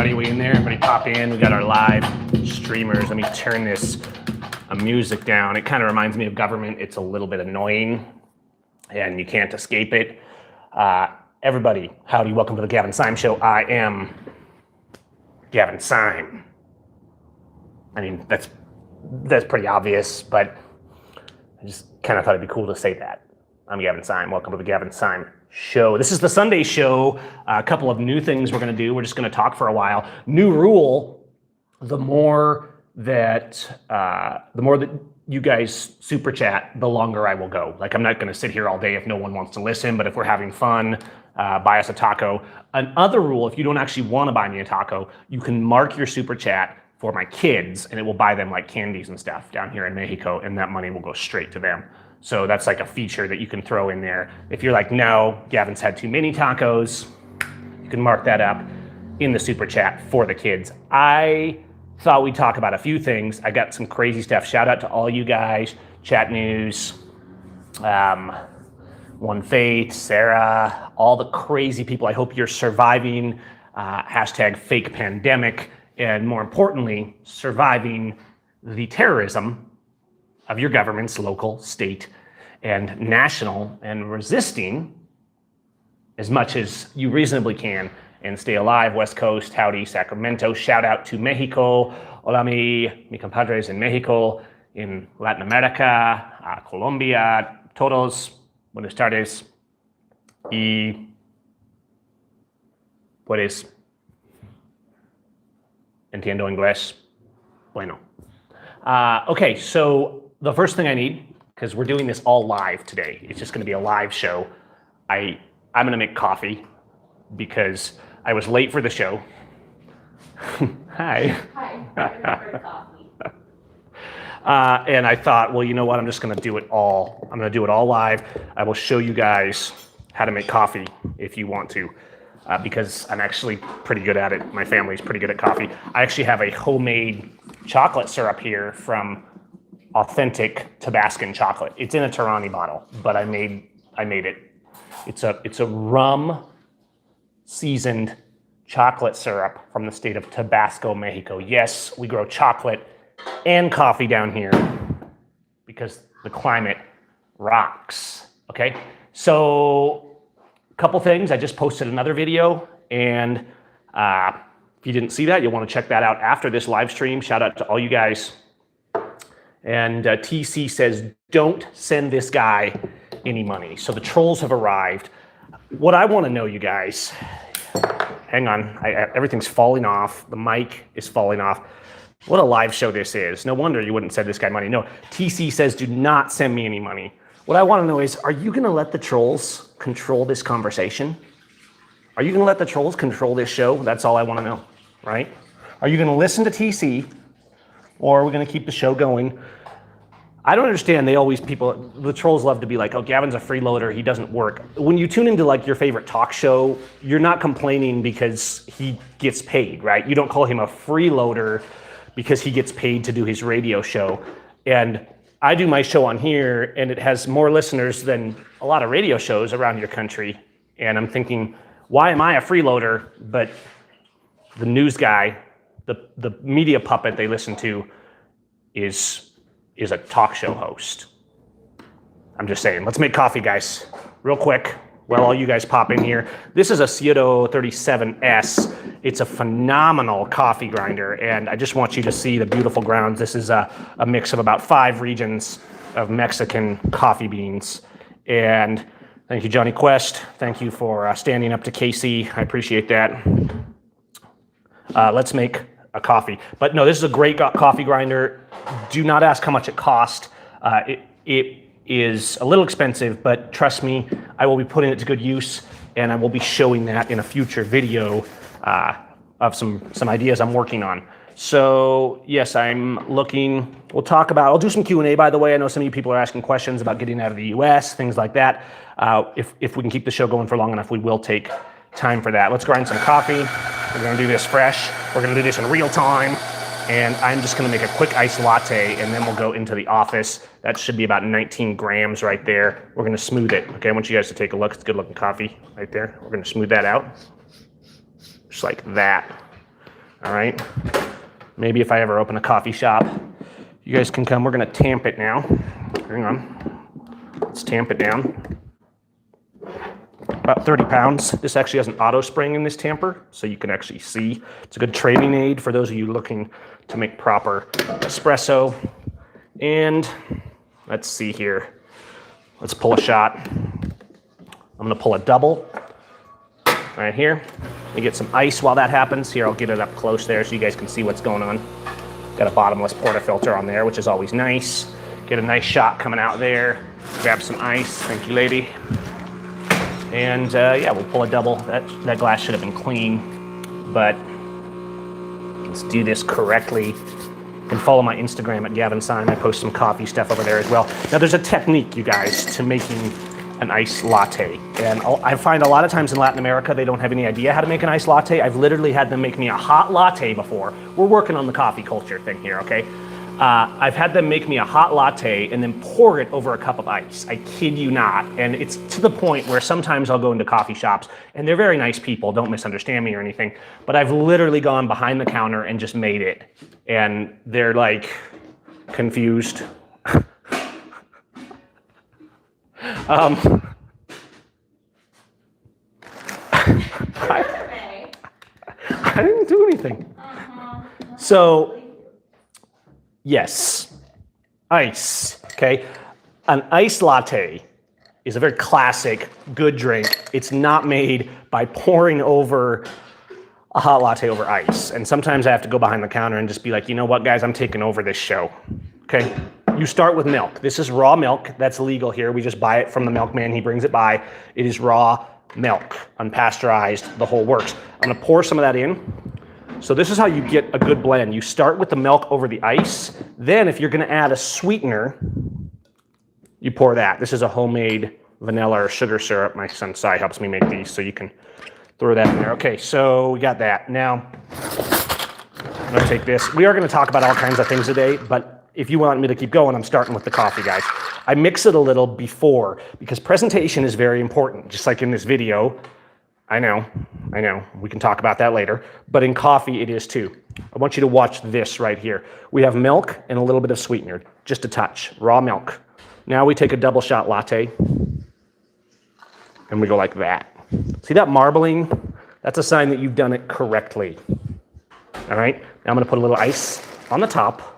everybody. We in there? Everybody pop in. We got our live streamers. Let me turn this music down. It kind of reminds me of government. It's a little bit annoying, and you can't escape it. Everybody, howdy. Welcome to the Gavin Syme Show. I am Gavin Syme. I mean, that's pretty obvious, but I just kind of thought it'd be cool to say that. I'm Gavin Syme. Welcome to the Gavin Syme Show. This is the Sunday show. A couple of new things we're going to do. We're just going to talk for a while. New rule: the more that you guys super chat, the longer I will go. Like, I'm not going to sit here all day if no one wants to listen. But if we're having fun, buy us a taco. Another rule: if you don't actually want to buy me a taco, you can mark your super chat for my kids, and it will buy them like candies and stuff down here in Mexico, and that money will go straight to them. So that's like a feature that you can throw in there. If you're like, no, Gavin's had too many tacos, you can mark that up in the super chat for the kids. I thought we'd talk about a few things. I got some crazy stuff. Shout out to all you guys, Chat News, One Faith, Sarah, all the crazy people. I hope you're surviving hashtag fake pandemic, and more importantly, surviving the terrorism of your governments, local, state, and national, and resisting as much as you reasonably can and stay alive. West Coast, howdy, Sacramento. Shout out to Mexico. Hola, mi compadres in Mexico, in Latin America, Colombia, todos, buenas tardes. Y puedes entiendo inglés. Bueno. Okay, so the first thing I need, because we're doing this all live today, it's just going to be a live show. I'm going to make coffee because I was late for the show. Hi. Hi. Coffee. And I thought, well, you know what? I'm just going to do it all. I'm going to do it all live. I will show you guys how to make coffee if you want to, because I'm actually pretty good at it. My family's pretty good at coffee. I actually have a homemade chocolate syrup here from authentic Tabascan chocolate. It's in a Torani bottle, but I made it. It's a rum seasoned chocolate syrup from the state of Tabasco, Mexico. Yes, we grow chocolate and coffee down here because the climate rocks. Okay, so a couple things. I just posted another video, and if you didn't see that, you'll want to check that out after this live stream. Shout out to all you guys. And TC says, don't send this guy any money. So the trolls have arrived. What I want to know, you guys, hang on, everything's falling off. The mic is falling off. What a live show this is. No wonder you wouldn't send this guy money. No, TC says, do not send me any money. What I want to know is, are you going to let the trolls control this conversation? Are you going to let the trolls control this show? That's all I want to know, right? Are you going to listen to TC, or are we going to keep the show going? I don't understand. The trolls love to be like, oh, Gavin's a freeloader, he doesn't work. When you tune into like your favorite talk show, you're not complaining because he gets paid, right? You don't call him a freeloader because he gets paid to do his radio show. And I do my show on here, and it has more listeners than a lot of radio shows around your country. And I'm thinking, why am I a freeloader, but the news guy, the media puppet they listen to is a talk show host? I'm just saying. Let's make coffee, guys, real quick, while all you guys pop in here. This is a Ciedo 37S. It's a phenomenal coffee grinder, and I just want you to see the beautiful grounds. This is a mix of about 5 regions of Mexican coffee beans. And thank you, Johnny Quest. Thank you for standing up to Casey. I appreciate that. Let's make a coffee. But no, this is a great coffee grinder. Do not ask how much it cost. It is a little expensive, but trust me, I will be putting it to good use, and I will be showing that in a future video of some ideas I'm working on. So yes, I'm looking. I'll do some Q&A, by the way. I know some of you people are asking questions about getting out of the US, things like that. If we can keep the show going for long enough, we will take time for that. Let's grind some coffee. We're gonna do this fresh. We're gonna do this in real time. And I'm just gonna make a quick iced latte, and then we'll go into the office. That should be about 19 grams right there. We're gonna smooth it. Okay, I want you guys to take a look. It's good looking coffee right there. We're gonna smooth that out. Just like that. All right. Maybe if I ever open a coffee shop, you guys can come. We're going to tamp it now. Hang on. Let's tamp it down. About 30 pounds. This actually has an auto spring in this tamper, so you can actually see. It's a good training aid for those of you looking to make proper espresso. And let's see here. Let's pull a shot. I'm going to pull a double right here. We get some ice while that happens. Here, I'll get it up close there so you guys can see what's going on. Got a bottomless portafilter on there, which is always nice. Get a nice shot coming out there. Grab some ice. Thank you, lady. And yeah, we'll pull a double. That glass should have been clean, but let's do this correctly. You can follow my Instagram at Gavin Syme. I post some coffee stuff over there as well. Now, there's a technique, you guys, to making an iced latte. And I find a lot of times in Latin America, they don't have any idea how to make an iced latte. I've literally had them make me a hot latte before. We're working on the coffee culture thing here, okay? I've had them make me a hot latte and then pour it over a cup of ice. I kid you not. And it's to the point where sometimes I'll go into coffee shops, and they're very nice people, don't misunderstand me or anything, but I've literally gone behind the counter and just made it. And they're like confused. I didn't do anything. So, yes, ice, okay? An iced latte is a very classic, good drink. It's not made by pouring over a hot latte over ice. And sometimes I have to go behind the counter and just be like, you know what, guys, I'm taking over this show, okay? You start with milk. This is raw milk. That's legal here. We just buy it from the milkman. He brings it by. It is raw milk, unpasteurized, the whole works. I'm gonna pour some of that in. So this is how you get a good blend. You start with the milk over the ice. Then if you're gonna add a sweetener, you pour that. This is a homemade vanilla or sugar syrup. My son Sai helps me make these, so you can throw that in there. Okay, so we got that. Now, I'm gonna take this. We are gonna talk about all kinds of things today, but if you want me to keep going, I'm starting with the coffee, guys. I mix it a little before because presentation is very important, just like in this video. I know, we can talk about that later, but in coffee it is too. I want you to watch this right here. We have milk and a little bit of sweetener, just a touch, raw milk. Now we take a double shot latte and we go like that. See that marbling? That's a sign that you've done it correctly. All right, now I'm gonna put a little ice on the top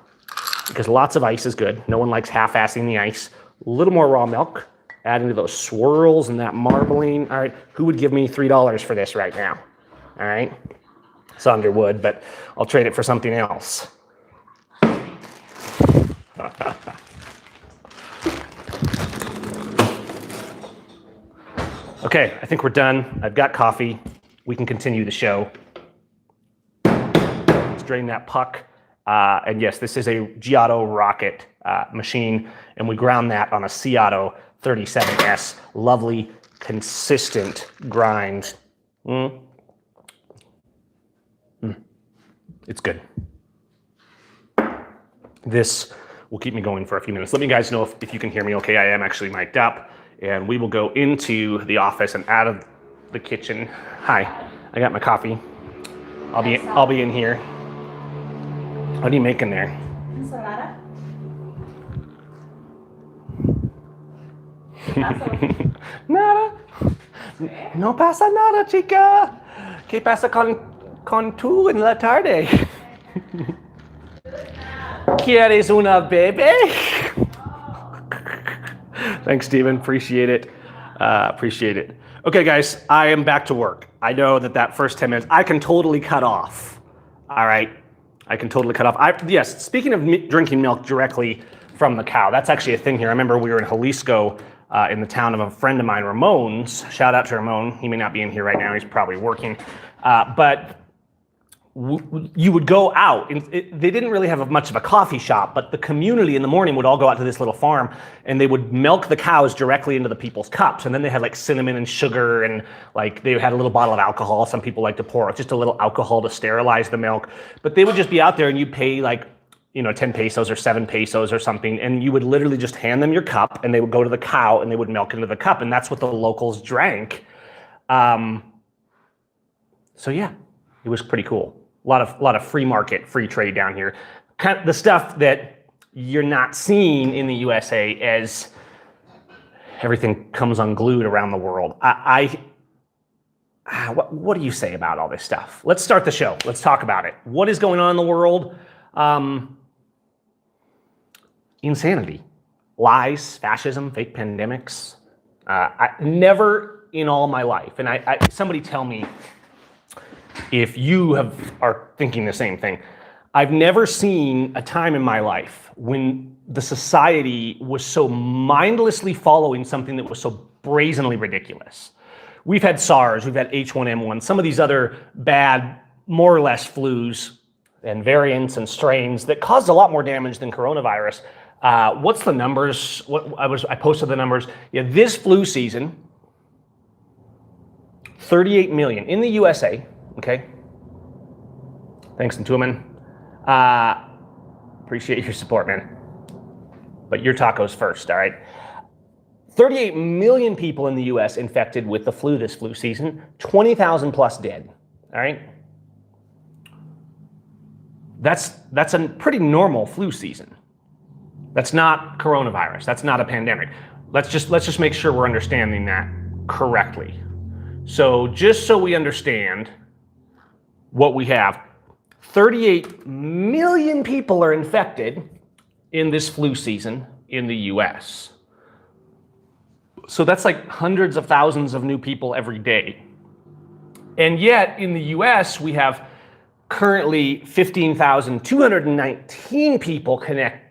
because lots of ice is good. No one likes half-assing the ice. A little more raw milk, add into those swirls and that marbling. All right, who would give me $3 for this right now? All right, Sandra would, but I'll trade it for something else. Okay, I think we're done. I've got coffee. We can continue the show. Let's drain that puck. And yes, this is a Giotto Rocket machine, and we ground that on a Ciotto 37S. Lovely, consistent grind. It's good. This will keep me going for a few minutes. Let me guys know if you can hear me okay. I am actually mic'd up, and we will go into the office and out of the kitchen. Hi, I got my coffee. I'll be in here. What are you making there? Ensalada. Nada. No pasa nada, chica. ¿Qué pasa con tú en la tarde? ¿Quieres una bebé? Thanks, Steven. Appreciate it. Appreciate it. Okay, guys, I am back to work. I know that first 10 minutes, I can totally cut off. All right. I can totally cut off. Yes, speaking of drinking milk directly from the cow, that's actually a thing here. I remember we were in Jalisco in the town of a friend of mine, Ramon's. Shout out to Ramon. He may not be in here right now. He's probably working. But you would go out. They didn't really have much of a coffee shop, but the community in the morning would all go out to this little farm, and they would milk the cows directly into the people's cups. And then they had like cinnamon and sugar, and like they had a little bottle of alcohol. Some people like to pour just a little alcohol to sterilize the milk. But they would just be out there, and you'd pay like 10 pesos or 7 pesos or something, and you would literally just hand them your cup, and they would go to the cow, and they would milk into the cup, and that's what the locals drank. So yeah, it was pretty cool. lot of free market, free trade down here. Kind of the stuff that you're not seeing in the USA as everything comes unglued around the world. What do you say about all this stuff? Let's start the show. Let's talk about it. What is going on in the world? Insanity, lies, fascism, fake pandemics. I never in all my life, and somebody tell me if you are thinking the same thing. I've never seen a time in my life when the society was so mindlessly following something that was so brazenly ridiculous. We've had SARS, we've had H1N1, some of these other bad, more or less flus and variants and strains that caused a lot more damage than coronavirus. What's the numbers? I posted the numbers. Yeah, this flu season, 38 million in the USA. Okay. Thanks, Ntuman. Appreciate your support, man. But your tacos first, all right? 38 million people in the US infected with the flu this flu season, 20,000 plus dead, all right? That's a pretty normal flu season. That's not coronavirus. That's not a pandemic. Let's just make sure we're understanding that correctly. So just so we understand what we have, 38 million people are infected in this flu season in the US. So that's like hundreds of thousands of new people every day. And yet in the US, we have currently 15,219 people that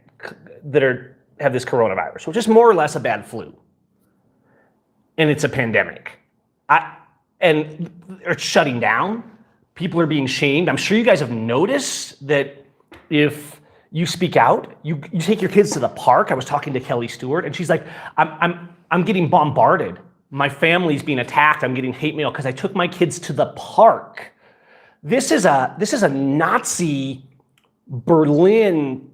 have this coronavirus, which is more or less a bad flu. And it's a pandemic. And it's shutting down. People are being shamed. I'm sure you guys have noticed that if you speak out, you take your kids to the park. I was talking to Kelly Stewart, and she's like, I'm getting bombarded. My family's being attacked. I'm getting hate mail because I took my kids to the park. This is a Nazi Berlin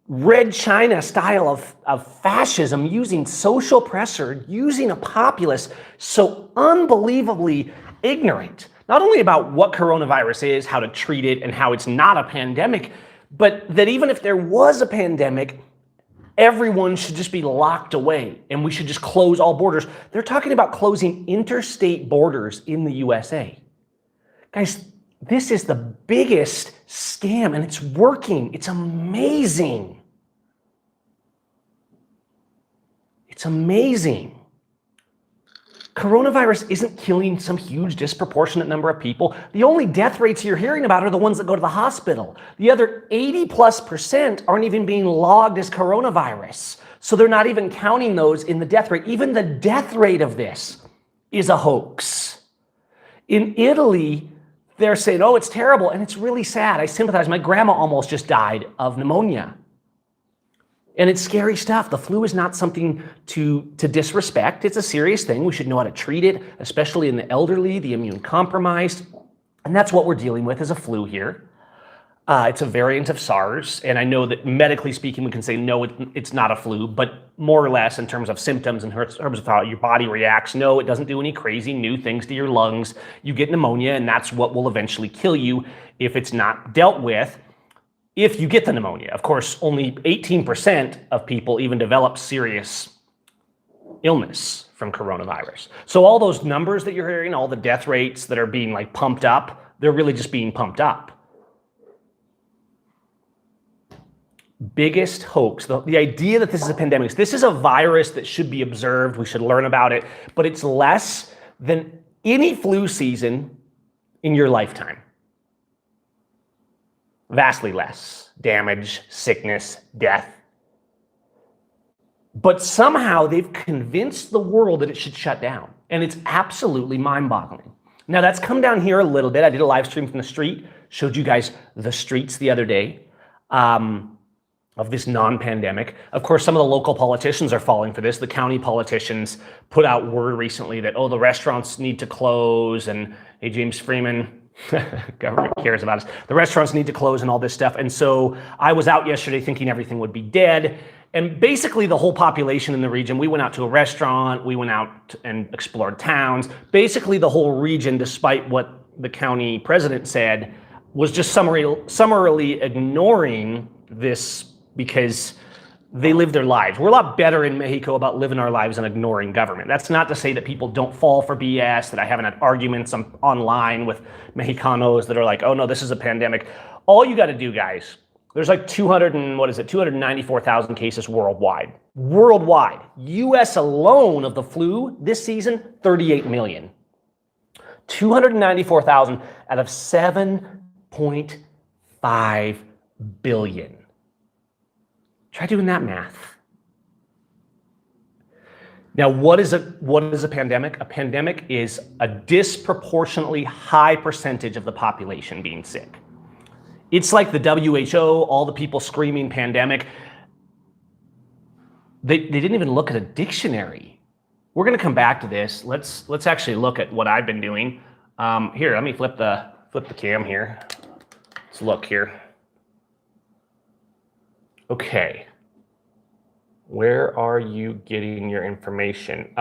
Red China style of fascism, using social pressure, using a populace so unbelievably ignorant, not only about what coronavirus is, how to treat it, and how it's not a pandemic, but that even if there was a pandemic, everyone should just be locked away and we should just close all borders. They're talking about closing interstate borders in the USA. Guys, this is the biggest scam and it's working. It's amazing. It's amazing. Coronavirus isn't killing some huge disproportionate number of people. The only death rates you're hearing about are the ones that go to the hospital. The other 80+% aren't even being logged as coronavirus. So they're not even counting those in the death rate. Even the death rate of this is a hoax. In Italy, they're saying, oh, it's terrible, and it's really sad. I sympathize. My grandma almost just died of pneumonia. And it's scary stuff. The flu is not something to disrespect. It's a serious thing. We should know how to treat it, especially in the elderly, the immune compromised. And that's what we're dealing with as a flu here. It's a variant of SARS. And I know that medically speaking, we can say, no, it's not a flu, but more or less in terms of symptoms and terms of how your body reacts, no, it doesn't do any crazy new things to your lungs. You get pneumonia, and that's what will eventually kill you if it's not dealt with. If you get the pneumonia, of course, only 18% of people even develop serious illness from coronavirus. So all those numbers that you're hearing, all the death rates that are being like pumped up, they're really just being pumped up. Biggest hoax, the idea that this is a pandemic, this is a virus that should be observed, we should learn about it, but it's less than any flu season in your lifetime. Vastly less damage, sickness, death. But somehow they've convinced the world that it should shut down. And it's absolutely mind-boggling. Now that's come down here a little bit. I did a live stream from the street, showed you guys the streets the other day of this non-pandemic. Of course, some of the local politicians are falling for this. The county politicians put out word recently that, oh, the restaurants need to close, and hey, James Freeman, government cares about us. The restaurants need to close and all this stuff. And so I was out yesterday thinking everything would be dead. And basically the whole population in the region, we went out to a restaurant, we went out and explored towns. Basically the whole region, despite what the county president said, was just summarily ignoring this because they live their lives. We're a lot better in Mexico about living our lives and ignoring government. That's not to say that people don't fall for BS, that I haven't had arguments online with Mexicanos that are like, oh no, this is a pandemic. All you got to do, guys, there's like 294,000 cases worldwide. Worldwide. US alone of the flu this season, 38 million. 294,000 out of 7.5 billion. Try doing that math. Now, what is a pandemic? A pandemic is a disproportionately high percentage of the population being sick. It's like the WHO, all the people screaming pandemic. They didn't even look at a dictionary. We're going to come back to this. Let's actually look at what I've been doing. Here, let me flip the cam here. Let's look here. Okay. Where are you getting your information?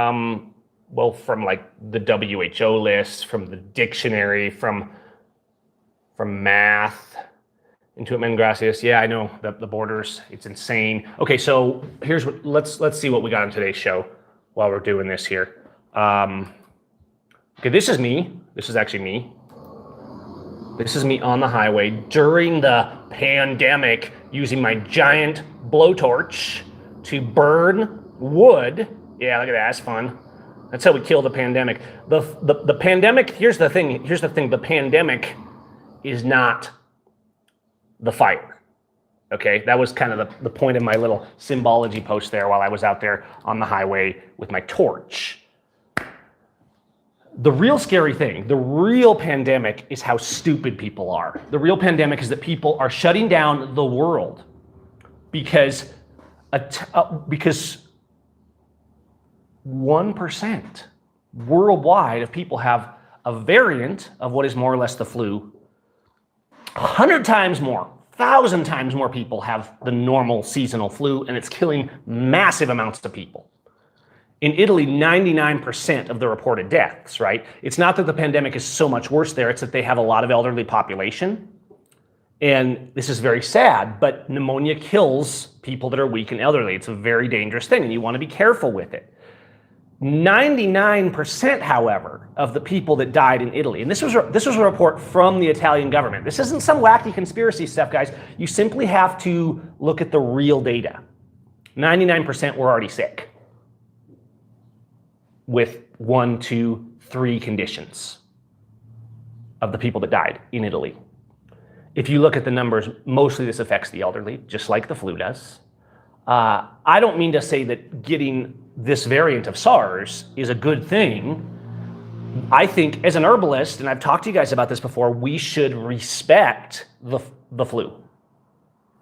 Well, from like the WHO list, from the dictionary, from math. Intuit Gracias. Yeah, I know the borders. It's insane. Okay, so here's what. Let's see what we got on today's show while we're doing this here. Okay, this is me. This is actually me. This is me on the highway during the pandemic using my giant blowtorch to burn wood. Yeah, look at that. That's fun. That's how we kill the pandemic. The pandemic, here's the thing. The pandemic is not the fire. Okay, that was kind of the point of my little symbology post there while I was out there on the highway with my torch. The real scary thing, the real pandemic is how stupid people are. The real pandemic is that people are shutting down the world because 1% worldwide of people have a variant of what is more or less the flu. 100 times more, 1,000 times more people have the normal seasonal flu, and it's killing massive amounts of people. In Italy, 99% of the reported deaths, right? It's not that the pandemic is so much worse there, it's that they have a lot of elderly population. And this is very sad, but pneumonia kills people that are weak and elderly. It's a very dangerous thing, and you want to be careful with it. 99%, however, of the people that died in Italy, and this was a report from the Italian government. This isn't some wacky conspiracy stuff, guys. You simply have to look at the real data. 99% were already sick with 1, 2, 3 conditions of the people that died in Italy. If you look at the numbers, mostly this affects the elderly, just like the flu does. I don't mean to say that getting this variant of SARS is a good thing. I think as an herbalist, and I've talked to you guys about this before, we should respect the flu.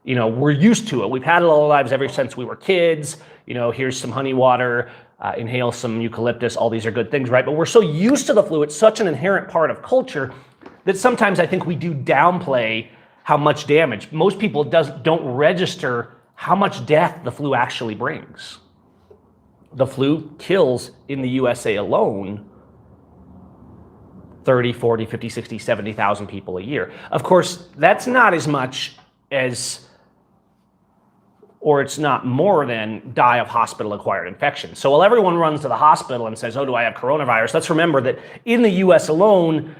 You know, we're used to it. We've had it all our lives ever since we were kids. You know, here's some honey water, inhale some eucalyptus. All these are good things, right? But we're so used to the flu. It's such an inherent part of culture that sometimes I think we do downplay how much damage. Most people don't register how much death the flu actually brings. The flu kills in the USA alone 30, 40, 50, 60, 70,000 people a year. Of course, that's not as much as, or it's not more than die of hospital-acquired infection. So while everyone runs to the hospital and says, oh, do I have coronavirus? Let's remember that in the US alone,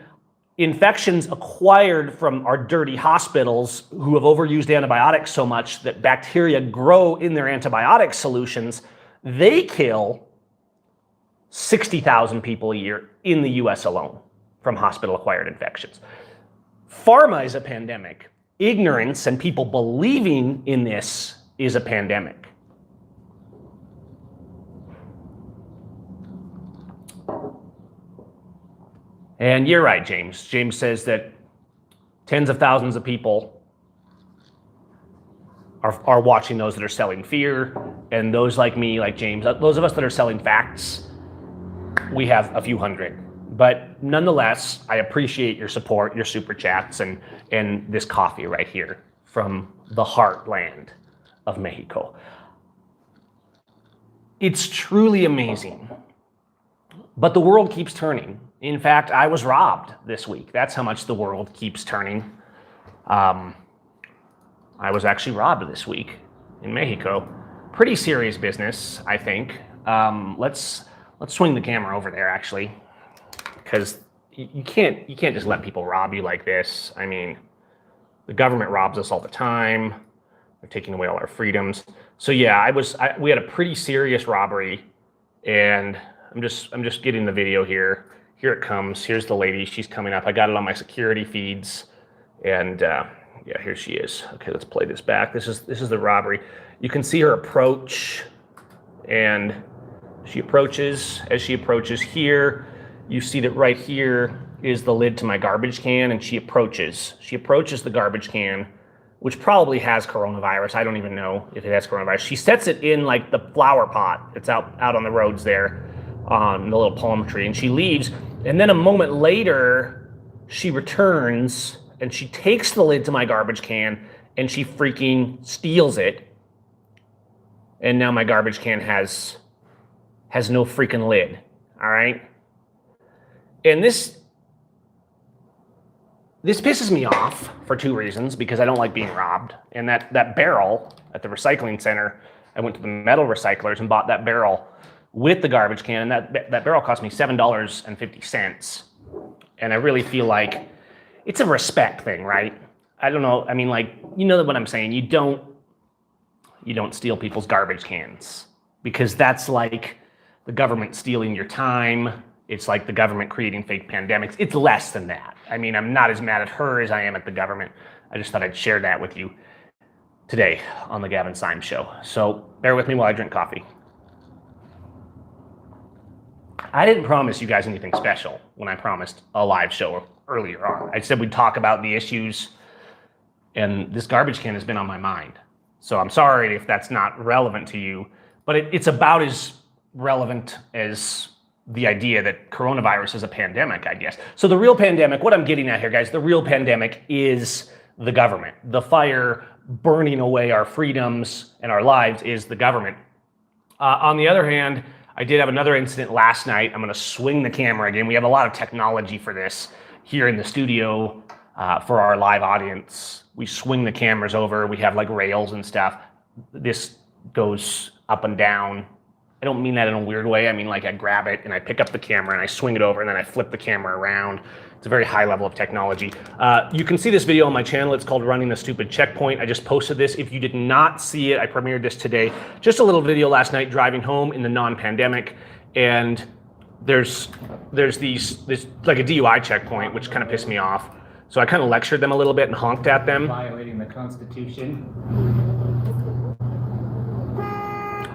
infections acquired from our dirty hospitals who have overused antibiotics so much that bacteria grow in their antibiotic solutions, they kill 60,000 people a year in the US alone from hospital-acquired infections. Pharma is a pandemic. Ignorance and people believing in this is a pandemic. And you're right, James. James says that tens of thousands of people are watching those that are selling fear, and those like me, like James, those of us that are selling facts, we have a few hundred. But nonetheless, I appreciate your support, your super chats, and this coffee right here from the heartland of Mexico. It's truly amazing. But the world keeps turning. In fact, I was robbed this week. That's how much the world keeps turning. I was actually robbed this week in Mexico. Pretty serious business, I think. Let's swing the camera over there actually, because you can't just let people rob you like this. I mean, the government robs us all the time. They're taking away all our freedoms. So yeah, we had a pretty serious robbery, and I'm just getting the video here. Here it comes. Here's the lady. She's coming up. I got it on my security feeds, and yeah, here she is. Okay, let's play this back. This is the robbery. You can see her approach, and she approaches. As she approaches here, you see that right here is the lid to my garbage can, and she approaches. She approaches the garbage can, which probably has coronavirus. I don't even know if it has coronavirus. She sets it in like the flower pot. It's out on the roads there on the little palm tree, and she leaves. And then a moment later, she returns and she takes the lid to my garbage can and she freaking steals it. And now my garbage can has no freaking lid. All right. And this pisses me off for two reasons, because I don't like being robbed. And that barrel at the recycling center, I went to the metal recyclers and bought that barrel with the garbage can, and that barrel cost me $7.50. And I really feel like it's a respect thing, right? I don't know. I mean, like, you know what I'm saying? You don't steal people's garbage cans, because that's like the government stealing your time. It's like the government creating fake pandemics. It's less than that. I mean, I'm not as mad at her as I am at the government. I just thought I'd share that with you today on the Gavin Symes Show. So bear with me while I drink coffee. I didn't promise you guys anything special when I promised a live show earlier on. I said we'd talk about the issues, and this garbage can has been on my mind. So I'm sorry if that's not relevant to you, but it's about as relevant as the idea that coronavirus is a pandemic, I guess. So the real pandemic, what I'm getting at here, guys, the real pandemic is the government. The fire burning away our freedoms and our lives is the government. On the other hand, I did have another incident last night. I'm going to swing the camera again. We have a lot of technology for this here in the studio for our live audience. We swing the cameras over. We have like rails and stuff. This goes up and down. I don't mean that in a weird way. I mean, like, I grab it and I pick up the camera and I swing it over and then I flip the camera around. It's a very high level of technology. You can see this video on my channel. It's called Running the Stupid Checkpoint. I just posted this. If you did not see it, I premiered this today. Just a little video last night driving home in the non-pandemic. And there's this like a DUI checkpoint, which kind of pissed me off. So I kind of lectured them a little bit and honked at them. Violating the Constitution.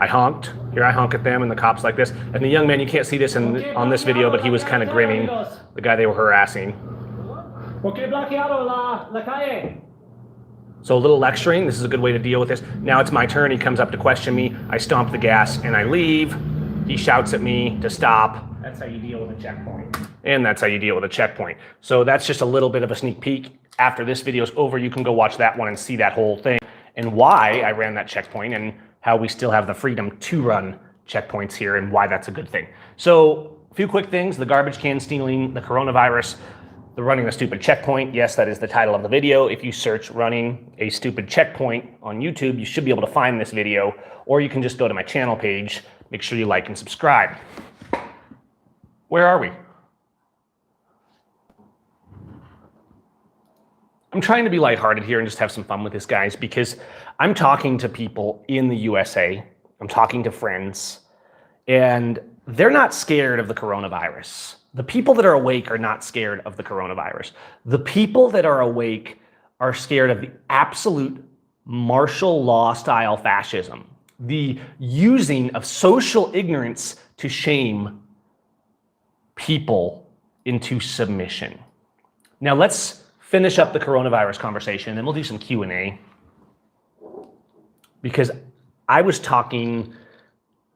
I honked. Here I honk at them, and the cop's like this. And the young man, you can't see this on this video, but he was kind of grinning, the guy they were harassing. So a little lecturing. This is a good way to deal with this. Now it's my turn. He comes up to question me. I stomp the gas and I leave. He shouts at me to stop. That's how you deal with a checkpoint. And that's how you deal with a checkpoint. So that's just a little bit of a sneak peek. After this video is over, you can go watch that one and see that whole thing and why I ran that checkpoint and how we still have the freedom to run checkpoints here and why that's a good thing. So a few quick things: the garbage can stealing, the coronavirus, the running a stupid checkpoint. Yes, that is the title of the video. If you search running a stupid checkpoint on YouTube, you should be able to find this video, or you can just go to my channel page. Make sure you like and subscribe. Where are we? I'm trying to be lighthearted here and just have some fun with this, guys, because I'm talking to people in the USA. I'm talking to friends, and they're not scared of the coronavirus. The people that are awake are not scared of the coronavirus. The people that are awake are scared of the absolute martial law style fascism, the using of social ignorance to shame people into submission. Now let's finish up the coronavirus conversation, and we'll do some Q&A. Because I was talking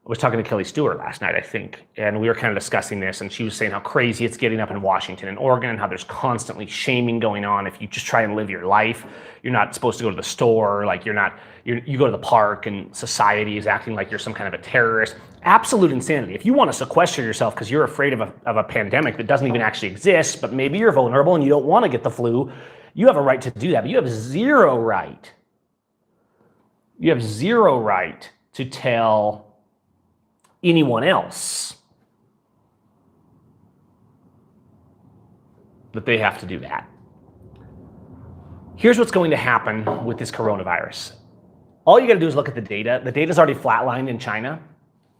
to Kelly Stewart last night, I think, and we were kind of discussing this, and she was saying how crazy it's getting up in Washington and Oregon, and how there's constantly shaming going on. If you just try and live your life, you're not supposed to go to the store, like you go to the park, and society is acting like you're some kind of a terrorist. Absolute insanity. If you want to sequester yourself because you're afraid of a pandemic that doesn't even actually exist, but maybe you're vulnerable and you don't want to get the flu, You have a right to do that, but you have zero right. You have zero right to tell anyone else that they have to do that. Here's what's going to happen with this coronavirus. All you got to do is look at the data. The data's already flatlined in China.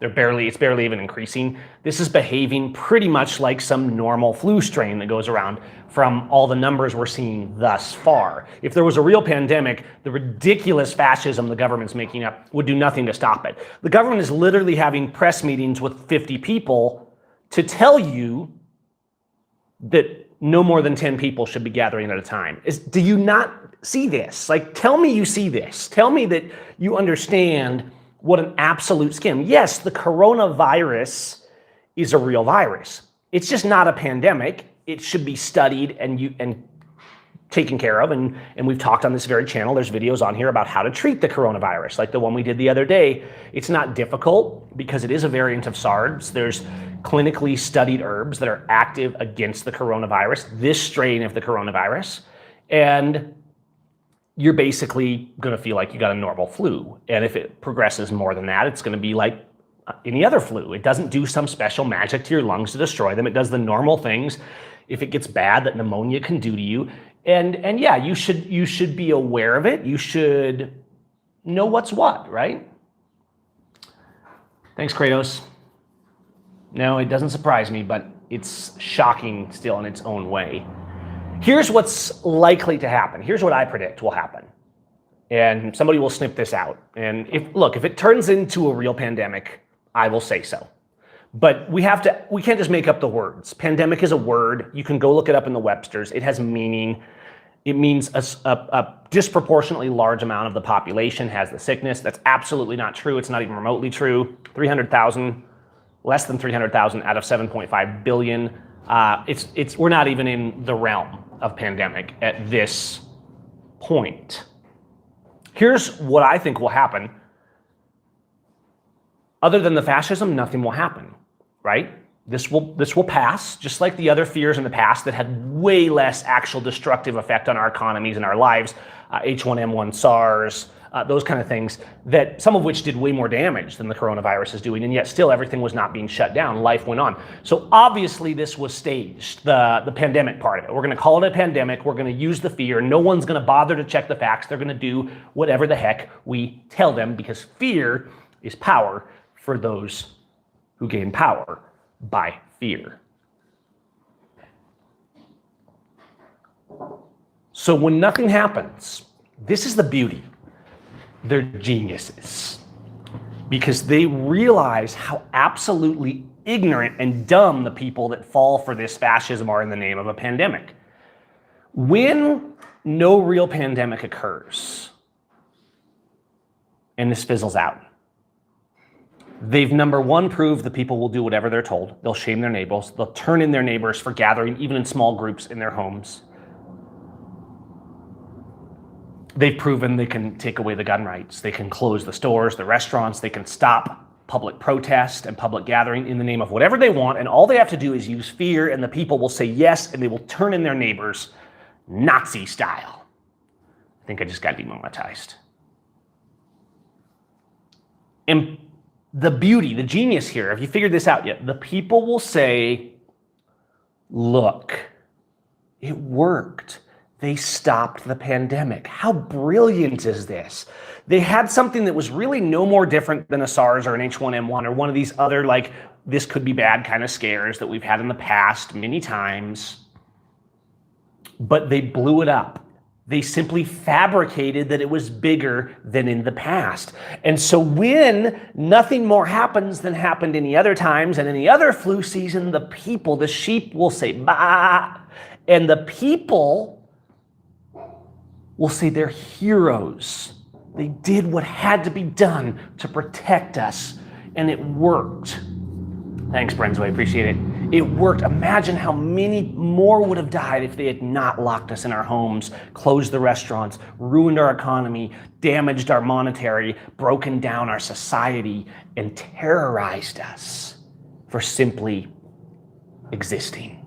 It's barely even increasing. This is behaving pretty much like some normal flu strain that goes around from all the numbers we're seeing thus far. If there was a real pandemic, the ridiculous fascism the government's making up would do nothing to stop it. The government is literally having press meetings with 50 people to tell you that no more than 10 people should be gathering at a time. Do you not see this? Like, tell me you see this. Tell me that you understand what an absolute scam. Yes, the coronavirus is a real virus. It's just not a pandemic. It should be studied and taken care of. And we've talked on this very channel. There's videos on here about how to treat the coronavirus, like the one we did the other day. It's not difficult because it is a variant of SARS. There's clinically studied herbs that are active against the coronavirus, this strain of the coronavirus. And you're basically going to feel like you got a normal flu. And if it progresses more than that, it's going to be like any other flu. It doesn't do some special magic to your lungs to destroy them. It does the normal things, if it gets bad, that pneumonia can do to you. And yeah, you should be aware of it. You should know what's what, right? Thanks, Kratos. No, it doesn't surprise me, but it's shocking still in its own way. Here's what's likely to happen. Here's what I predict will happen. And somebody will snip this out. And if it turns into a real pandemic, I will say so. But we can't just make up the words. Pandemic is a word. You can go look it up in the Webster's. It has meaning. It means a disproportionately large amount of the population has the sickness. That's absolutely not true. It's not even remotely true. 300,000, less than 300,000 out of 7.5 billion. We're not even in the realm of pandemic at this point. Here's what I think will happen. Other than the fascism, nothing will happen, right? This will pass, just like the other fears in the past that had way less actual destructive effect on our economies and our lives, H1N1, SARS, those kind of things, that some of which did way more damage than the coronavirus is doing, and yet still everything was not being shut down. Life went on. So obviously this was staged, the pandemic part of it. We're going to call it a pandemic. We're going to use the fear. No one's going to bother to check the facts. They're going to do whatever the heck we tell them, because fear is power for those who gain power by fear. So when nothing happens, this is the beauty. They're geniuses, because they realize how absolutely ignorant and dumb the people that fall for this fascism are in the name of a pandemic. When no real pandemic occurs and this fizzles out, they've, number one, proved the people will do whatever they're told. They'll shame their neighbors. They'll turn in their neighbors for gathering, even in small groups in their homes. They've proven they can take away the gun rights. They can close the stores, the restaurants. They can stop public protest and public gathering in the name of whatever they want. And all they have to do is use fear, and the people will say yes, and they will turn in their neighbors Nazi style. I think I just got demonetized. And the beauty, the genius here, have you figured this out yet? The people will say, look, it worked. They stopped the pandemic. How brilliant is this? They had something that was really no more different than a SARS or an H1N1 or one of these other, like, this could be bad kind of scares that we've had in the past many times. But they blew it up. They simply fabricated that it was bigger than in the past. And so when nothing more happens than happened any other times and any other flu season, the people, the sheep will say, bah, and the people will say they're heroes. They did what had to be done to protect us, and it worked. Thanks, Brensway, appreciate it. It worked. Imagine how many more would have died if they had not locked us in our homes, closed the restaurants, ruined our economy, damaged our monetary, broken down our society, and terrorized us for simply existing.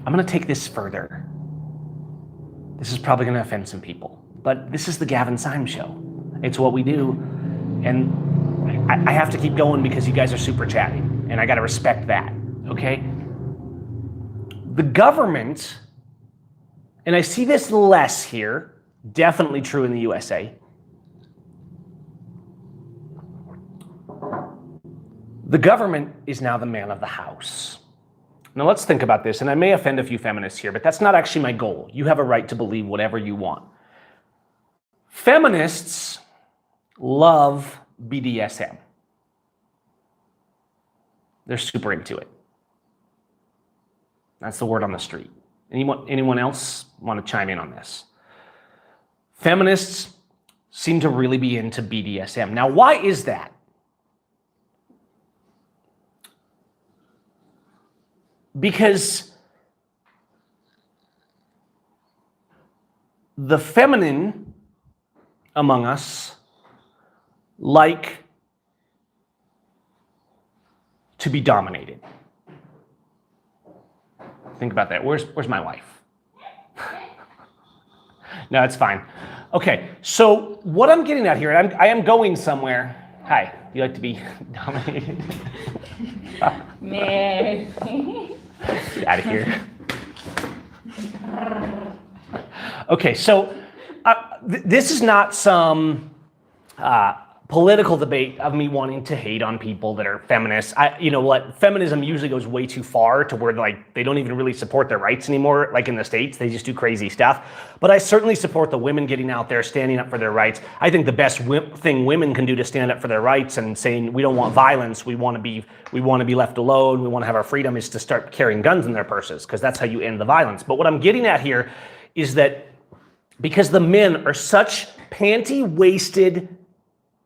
I'm going to take this further. This is probably going to offend some people, but this is the Gavin Syme Show. It's what we do, and I have to keep going because you guys are super chatting, and I got to respect that, okay? The government, and I see this less here, definitely true in the USA. The government is now the man of the house. Now let's think about this, and I may offend a few feminists here, but that's not actually my goal. You have a right to believe whatever you want. Feminists love BDSM. They're super into it. That's the word on the street. Anyone else want to chime in on this? Feminists seem to really be into BDSM. Now, why is that? Because the feminine among us like to be dominated. Think about that. Where's my wife? No, it's fine. Okay, so what I'm getting at here, I am going somewhere. Hi, you like to be dominated? Man. Get out of here. Okay, so this is not some political debate of me wanting to hate on people that are feminists. You know what? Feminism usually goes way too far to where like they don't even really support their rights anymore. Like in the States, they just do crazy stuff. But I certainly support the women getting out there, standing up for their rights. I think the best thing women can do to stand up for their rights and saying we don't want violence, we want to be left alone, we want to have our freedom, is to start carrying guns in their purses, because that's how you end the violence. But what I'm getting at here is that because the men are such panty-waisted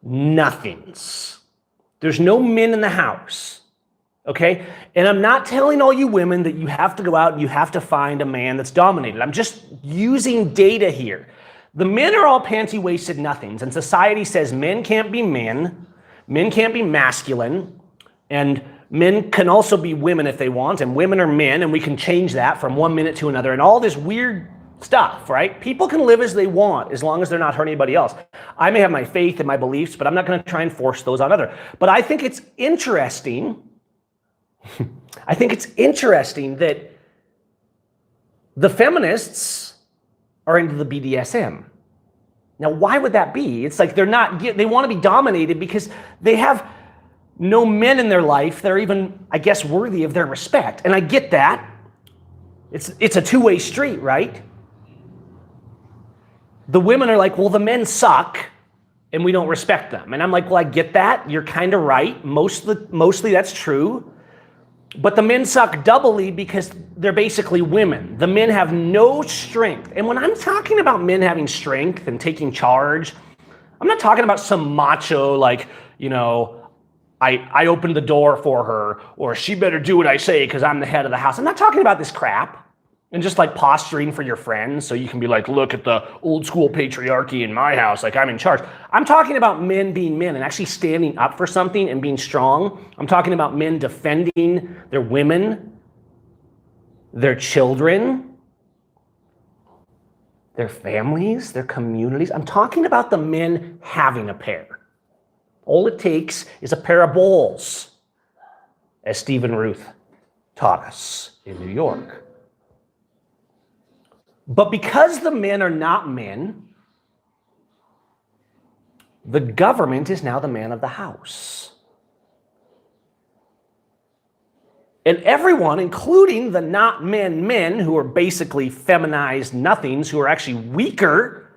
nothings. There's no men in the house, okay? And I'm not telling all you women that you have to go out and you have to find a man that's dominated. I'm just using data here. The men are all panty-waisted nothings, and society says men can't be men can't be masculine, and men can also be women if they want, and women are men, and we can change that from 1 minute to another, and all this weird stuff, right? People can live as they want as long as they're not hurting anybody else. I may have my faith and my beliefs, but I'm not going to try and force those on others. But I think it's interesting. I think it's interesting that the feminists are into the BDSM. Now, why would that be? It's like they want to be dominated because they have no men in their life that are even, I guess, worthy of their respect. And I get that. It's a two-way street, right? The women are like, well, the men suck and we don't respect them. And I'm like, well, I get that. You're kind of right. Mostly that's true. But the men suck doubly because they're basically women. The men have no strength. And when I'm talking about men having strength and taking charge, I'm not talking about some macho, like, you know, I opened the door for her, or she better do what I say because I'm the head of the house. I'm not talking about this crap. And just like posturing for your friends so you can be like, look at the old school patriarchy in my house, like I'm in charge. I'm talking about men being men and actually standing up for something and being strong. I'm talking about men defending their women, their children, their families, their communities. I'm talking about the men having a pair. All it takes is a pair of balls, as Stephen Ruth taught us in New York. But because the men are not men, the government is now the man of the house. And everyone, including the not men who are basically feminized nothings, who are actually weaker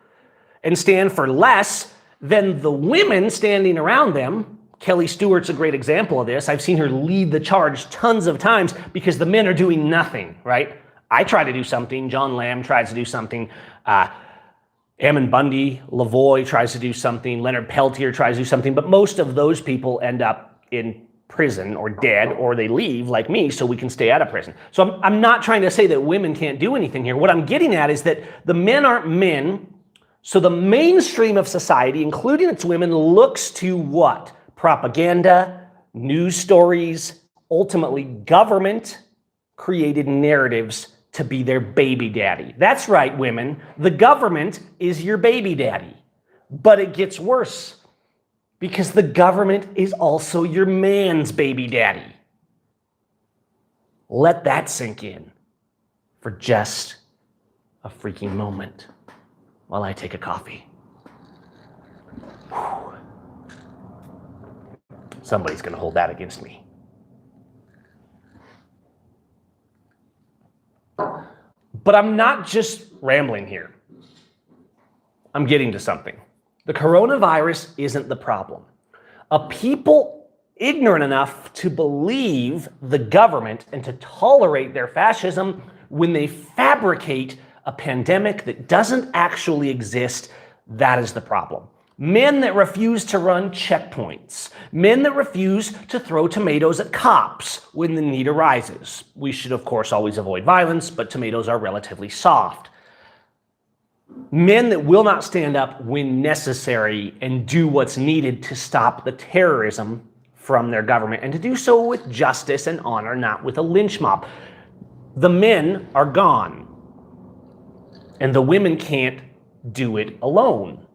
and stand for less than the women standing around them. Kelly Stewart's a great example of this. I've seen her lead the charge tons of times because the men are doing nothing, right? I try to do something. John Lamb tries to do something. Ammon Bundy, Lavoie tries to do something. Leonard Peltier tries to do something. But most of those people end up in prison or dead, or they leave like me so we can stay out of prison. So I'm not trying to say that women can't do anything here. What I'm getting at is that the men aren't men. So the mainstream of society, including its women, looks to what? Propaganda, news stories, ultimately government created narratives to be their baby daddy. That's right, women. The government is your baby daddy. But it gets worse because the government is also your man's baby daddy. Let that sink in for just a freaking moment while I take a coffee. Whew. Somebody's going to hold that against me. But I'm not just rambling here. I'm getting to something. The coronavirus isn't the problem. A people ignorant enough to believe the government and to tolerate their fascism when they fabricate a pandemic that doesn't actually exist, that is the problem. Men that refuse to run checkpoints. Men that refuse to throw tomatoes at cops when the need arises. We should, of course, always avoid violence, but tomatoes are relatively soft. Men that will not stand up when necessary and do what's needed to stop the terrorism from their government, and to do so with justice and honor, not with a lynch mob. The men are gone, and the women can't do it alone,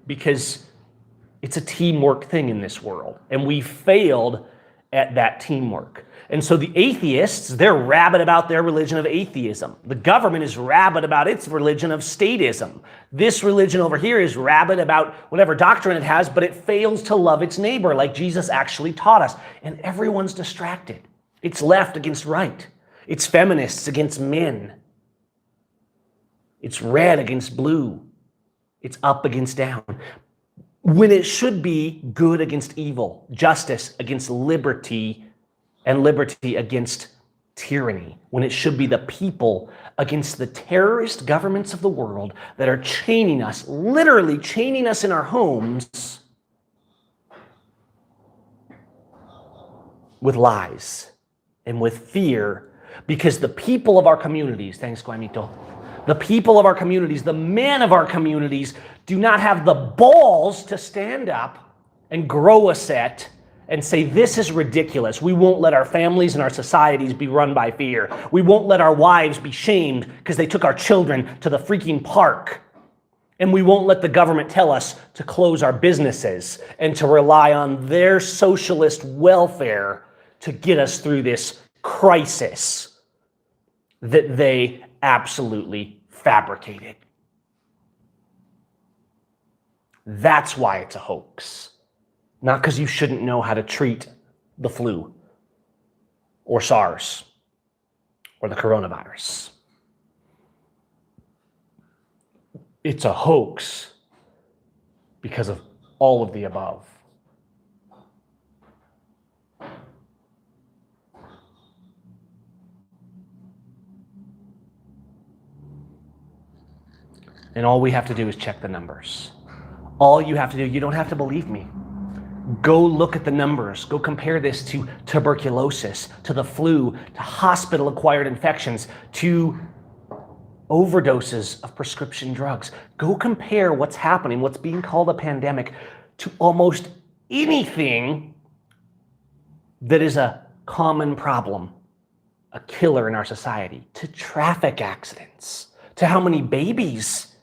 because it's a teamwork thing in this world, and we failed at that teamwork. And so the atheists, they're rabid about their religion of atheism. The government is rabid about its religion of statism. This religion over here is rabid about whatever doctrine it has, but it fails to love its neighbor like Jesus actually taught us. And everyone's distracted. It's left against right. It's feminists against men. It's red against blue. It's up against down. When it should be good against evil, justice against liberty, and liberty against tyranny. When it should be the people against the terrorist governments of the world that are chaining us, literally chaining us in our homes with lies and with fear, because the people of our communities, thanks, Guamito, the people of our communities, the men of our communities do not have the balls to stand up and grow a set and say, this is ridiculous. We won't let our families and our societies be run by fear. We won't let our wives be shamed because they took our children to the freaking park. And we won't let the government tell us to close our businesses and to rely on their socialist welfare to get us through this crisis that they absolutely fabricated. That's why it's a hoax. Not because you shouldn't know how to treat the flu or SARS or the coronavirus. It's a hoax because of all of the above. And all we have to do is check the numbers. All you have to do, you don't have to believe me. Go look at the numbers. Go compare this to tuberculosis, to the flu, to hospital-acquired infections, to overdoses of prescription drugs. Go compare what's happening, what's being called a pandemic, to almost anything that is a common problem, a killer in our society, to traffic accidents, to how many babies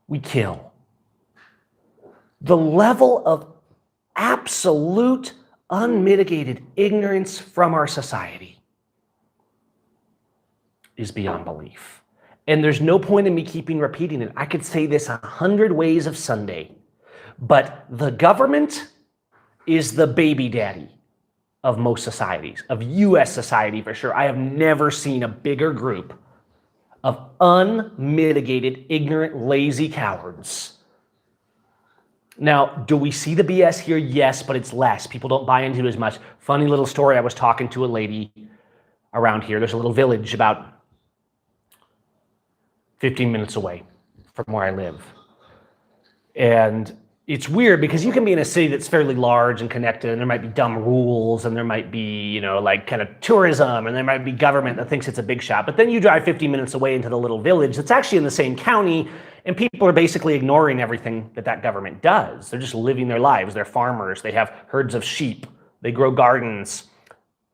we kill. The level of absolute, unmitigated ignorance from our society is beyond belief. And there's no point in me keeping repeating it. I could say this 100 ways of Sunday, but the government is the baby daddy of most societies, of US society for sure. I have never seen a bigger group of unmitigated, ignorant, lazy cowards. Now, do we see the BS here? Yes, but it's less. People don't buy into it as much. Funny little story. I was talking to a lady around here. There's a little village about 15 minutes away from where I live. And it's weird because you can be in a city that's fairly large and connected, and there might be dumb rules, and there might be, like kind of tourism, and there might be government that thinks it's a big shot. But then you drive 50 minutes away into the little village that's actually in the same county, and people are basically ignoring everything that government does. They're just living their lives. They're farmers. They have herds of sheep. They grow gardens.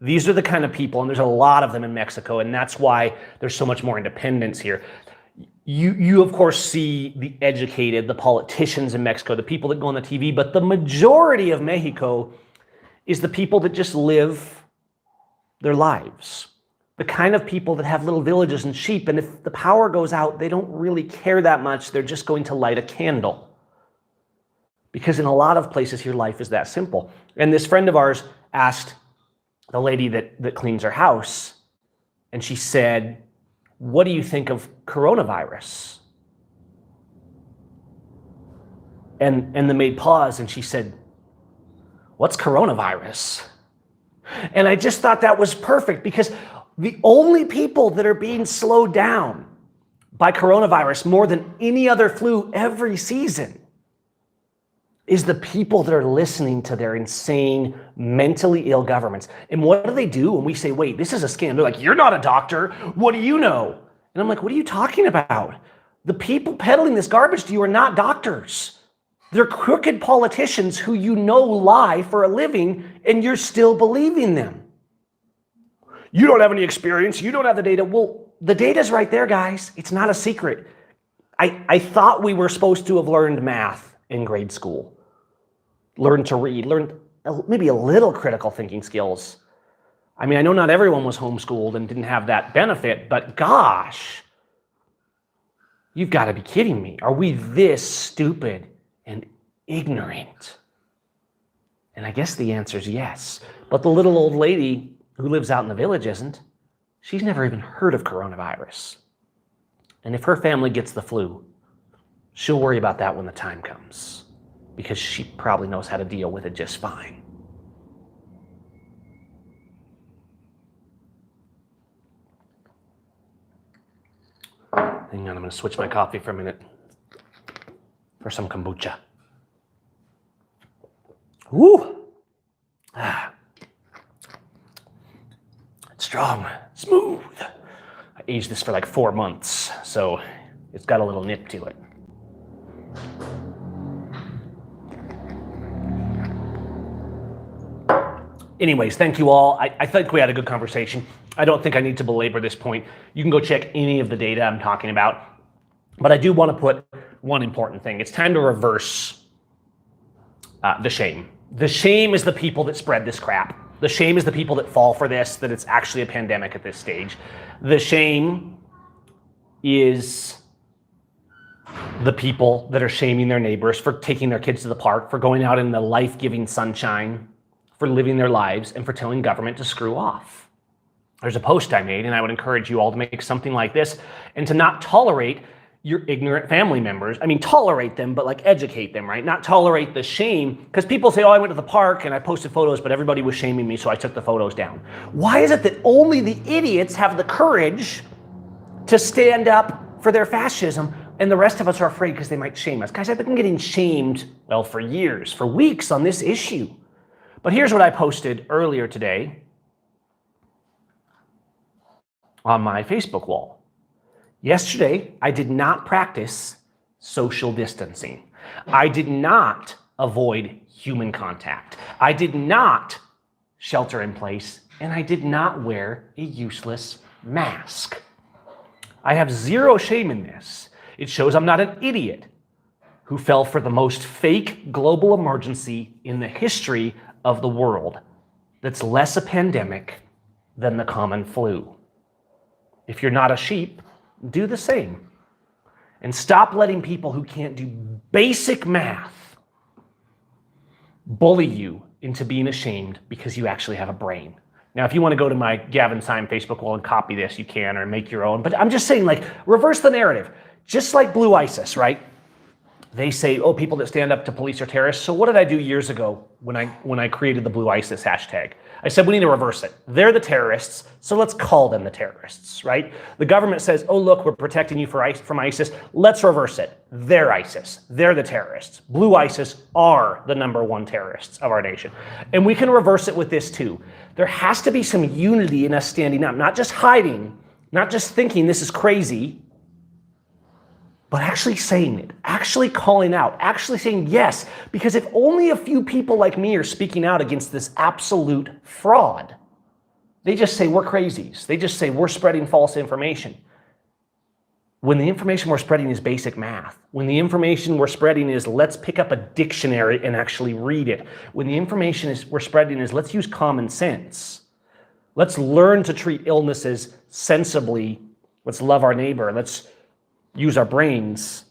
These are the kind of people, and there's a lot of them in Mexico, and that's why there's so much more independence here. You of course see the educated, the politicians in Mexico, the people that go on the TV, but the majority of Mexico is the people that just live their lives. The kind of people that have little villages and sheep, and if the power goes out, they don't really care that much. They're just going to light a candle. Because in a lot of places here, life is that simple. And this friend of ours asked the lady that cleans her house, and she said, "What do you think of coronavirus?" And the maid paused, and she said, "What's coronavirus?" And I just thought that was perfect, because the only people that are being slowed down by coronavirus more than any other flu every season is the people that are listening to their insane, mentally ill governments. And what do when we say, wait, this is a scam? They're like, "You're not a doctor. What do you know?" And I'm like, what are you talking about? The people peddling this garbage to you are not doctors. They're crooked politicians who you know lie for a living, and you're still believing them. You don't have any experience. You don't have the data. Well, the data's right there, guys. It's not a secret. I thought we were supposed to have learned math in grade school. Learned to read, learned maybe a little critical thinking skills. I mean, I know not everyone was homeschooled and didn't have that benefit, but gosh, you've got to be kidding me. Are we this stupid and ignorant? And I guess the answer is yes. But the little old lady who lives out in the village isn't. She's never even heard of coronavirus. And if her family gets the flu, she'll worry about that when the time comes, because she probably knows how to deal with it just fine. Hang on, I'm going to switch my coffee for a minute for some kombucha. Woo! It's strong, smooth. I aged this for like 4 months, so it's got a little nip to it. Anyways, thank you all. I think we had a good conversation. I don't think I need to belabor this point. You can go check any of the data I'm talking about. But I do want to put one important thing. It's time to reverse the shame. The shame is the people that spread this crap. The shame is the people that fall for this, that it's actually a pandemic at this stage. The shame is the people that are shaming their neighbors for taking their kids to the park, for going out in the life-giving sunshine, for living their lives, and for telling government to screw off. There's a post I made, and I would encourage you all to make something like this and to not tolerate your ignorant family members. I mean, tolerate them, but like educate them, right? Not tolerate the shame, because people say, oh, I went to the park and I posted photos, but everybody was shaming me, so I took the photos down. Why is it that only the idiots have the courage to stand up for their fascism, and the rest of us are afraid because they might shame us? Guys, I've been getting shamed, well, for years, for weeks on this issue. But here's what I posted earlier today on my Facebook wall. Yesterday, I did not practice social distancing. I did not avoid human contact. I did not shelter in place, and I did not wear a useless mask. I have zero shame in this. It shows I'm not an idiot who fell for the most fake global emergency in the history of the world that's less a pandemic than the common flu. If you're not a sheep, do the same. And stop letting people who can't do basic math bully you into being ashamed because you actually have a brain. Now, if you want to go to my Gavin Syme Facebook wall and copy this, you can, or make your own. But I'm just saying, like, reverse the narrative. Just like Blue ISIS, right? They say, oh, people that stand up to police are terrorists. So what did I do years ago when I created the Blue ISIS hashtag? I said, we need to reverse it. They're the terrorists, so let's call them the terrorists, right? The government says, oh, look, we're protecting you from ISIS. Let's reverse it. They're ISIS. They're the terrorists. Blue ISIS are the #1 terrorists of our nation. And we can reverse it with this too. There has to be some unity in us standing up, not just hiding, not just thinking this is crazy, but actually saying it, actually calling out, actually saying yes. Because if only a few people like me are speaking out against this absolute fraud, They just say we're crazies. They just say we're spreading false information. When the information we're spreading is basic math, when the information we're spreading is let's pick up a dictionary and actually read it, when the information we're spreading is let's use common sense, let's learn to treat illnesses sensibly, let's love our neighbor, let's use our brains,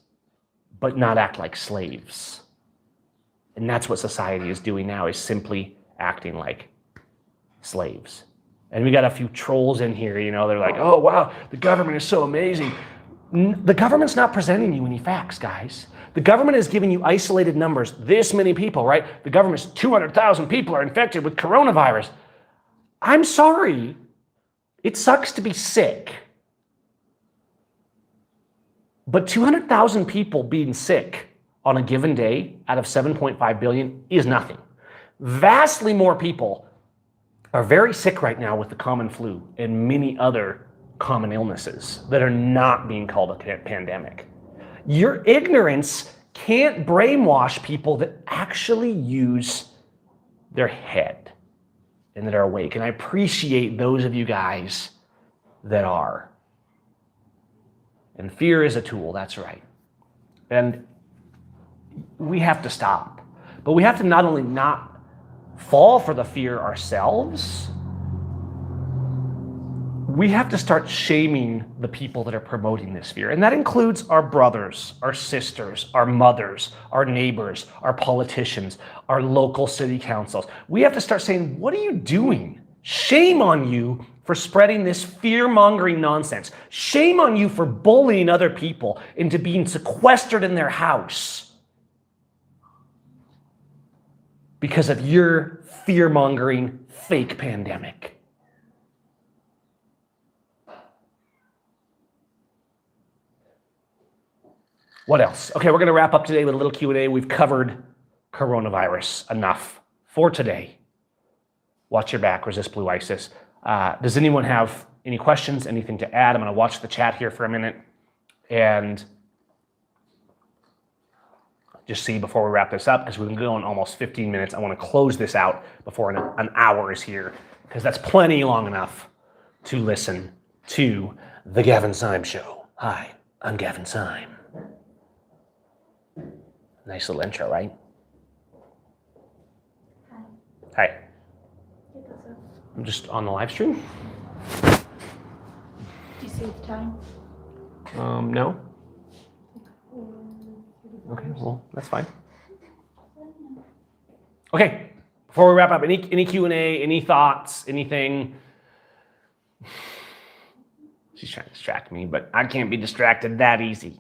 but not act like slaves. And that's what society is doing now, is simply acting like slaves. And we got a few trolls in here, you know, they're like, oh wow, the government is so amazing. The government's not presenting you any facts, guys. The government is giving you isolated numbers. This many people, right? The government's 200,000 people are infected with coronavirus. I'm sorry. It sucks to be sick. But 200,000 people being sick on a given day out of 7.5 billion is nothing. Vastly more people are very sick right now with the common flu and many other common illnesses that are not being called a pandemic. Your ignorance can't brainwash people that actually use their head and that are awake. And I appreciate those of you guys that are. And fear is a tool, that's right. And we have to stop. But we have to not only not fall for the fear ourselves, we have to start shaming the people that are promoting this fear. And that includes our brothers, our sisters, our mothers, our neighbors, our politicians, our local city councils. We have to start saying, what are you doing? Shame on you for spreading this fear-mongering nonsense. Shame on you for bullying other people into being sequestered in their house because of your fear-mongering fake pandemic. What else? Okay, we're going to wrap up today with a little Q&A. We've covered coronavirus enough for today. Watch your back, resist blue ISIS. Does anyone have any questions, anything to add? I'm going to watch the chat here for a minute and just see before we wrap this up, because we've been going almost 15 minutes. I want to close this out before an hour is here, because that's plenty long enough to listen to The Gavin Syme Show. Hi, I'm Gavin Syme. Nice little intro, right? Hi. I'm just on the live stream. Do you see the time? No. Okay, well, that's fine. Okay, before we wrap up, any Q&A, any thoughts, anything? She's trying to distract me, but I can't be distracted that easy.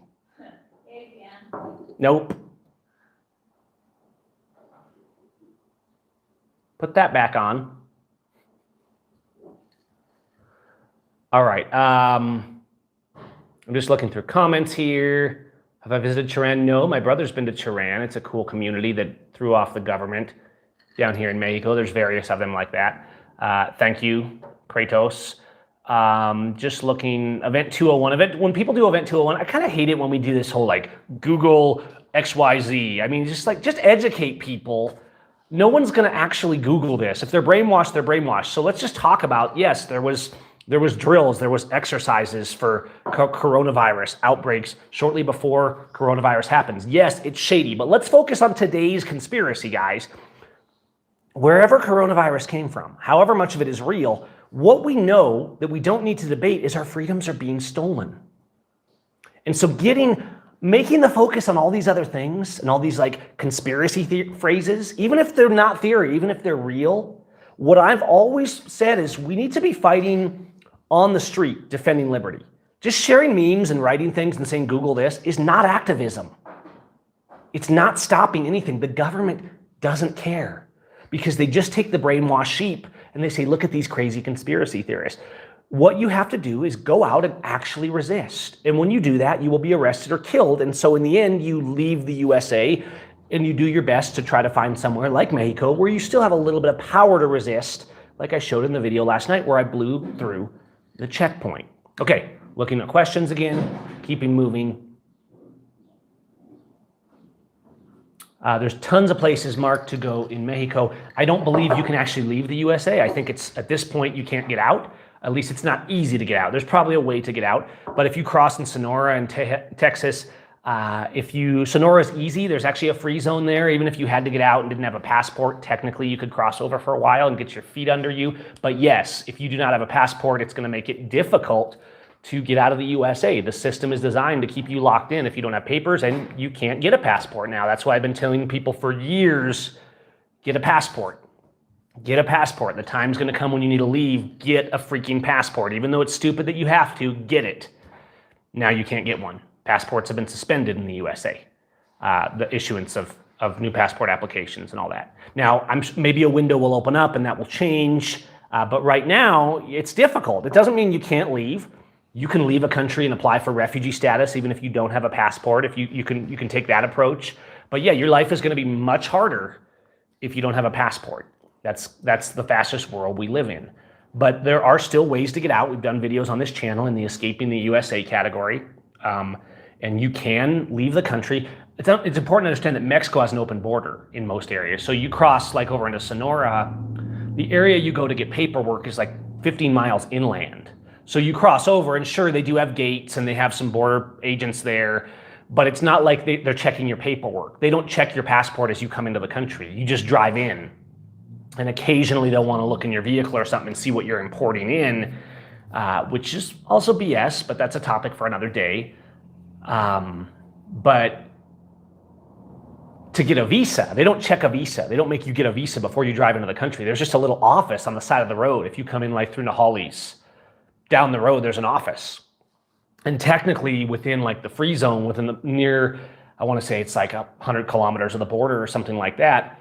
Nope. Put that back on. All right. I'm just looking through comments here. Have I visited Chiran? No, my brother's been to Chiran. It's a cool community that threw off the government down here in Mexico. There's various of them like that. Thank you, Kratos. Just looking, Event 201. When people do Event 201, I kind of hate it when we do this whole like Google XYZ. I mean, just educate people. No one's going to actually Google this. If they're brainwashed, they're brainwashed. So let's just talk about, yes, there was drills, there was exercises for coronavirus outbreaks shortly before coronavirus happens. Yes, it's shady, but let's focus on today's conspiracy, guys. Wherever coronavirus came from, however much of it is real, what we know that we don't need to debate is our freedoms are being stolen. And so making the focus on all these other things and all these like conspiracy phrases, even if they're not theory, even if they're real, what I've always said is we need to be fighting on the street, defending liberty. Just sharing memes and writing things and saying Google this is not activism. It's not stopping anything. The government doesn't care because they just take the brainwashed sheep and they say, look at these crazy conspiracy theorists. What you have to do is go out and actually resist. And when you do that, you will be arrested or killed. And so in the end, you leave the USA and you do your best to try to find somewhere like Mexico where you still have a little bit of power to resist, like I showed in the video last night where I blew through the checkpoint. Okay, looking at questions again, keeping moving. There's tons of places marked to go in Mexico. I don't believe you can actually leave the USA. I think it's at this point you can't get out. At least it's not easy to get out. There's probably a way to get out. But if you cross in Sonora and Texas, Sonora is easy. There's actually a free zone there. Even if you had to get out and didn't have a passport, technically you could cross over for a while and get your feet under you. But yes, if you do not have a passport, it's going to make it difficult to get out of the USA. The system is designed to keep you locked in if you don't have papers, and you can't get a passport now. That's why I've been telling people for years, get a passport. Get a passport. The time's going to come when you need to leave. Get a freaking passport. Even though it's stupid that you have to, get it. Now you can't get one. Passports have been suspended in the USA. The issuance of new passport applications and all that. Now, maybe a window will open up and that will change. But right now, it's difficult. It doesn't mean you can't leave. You can leave a country and apply for refugee status even if you don't have a passport. If you can take that approach. But yeah, your life is going to be much harder if you don't have a passport. That's the fastest world we live in. But there are still ways to get out. We've done videos on this channel in the Escaping the USA category. And you can leave the country. It's important to understand that Mexico has an open border in most areas. So you cross like over into Sonora, the area you go to get paperwork is like 15 miles inland. So you cross over, and sure, they do have gates and they have some border agents there, but it's not like they're checking your paperwork. They don't check your passport as you come into the country. You just drive in, and occasionally they'll want to look in your vehicle or something and see what you're importing in, which is also BS, but that's a topic for another day. But to get a visa, they don't check a visa. They don't make you get a visa before you drive into the country. There's just a little office on the side of the road. If you come in like through Nahales, down the road, there's an office. And technically within like the free zone, within the near, I want to say it's like 100 kilometers of the border or something like that,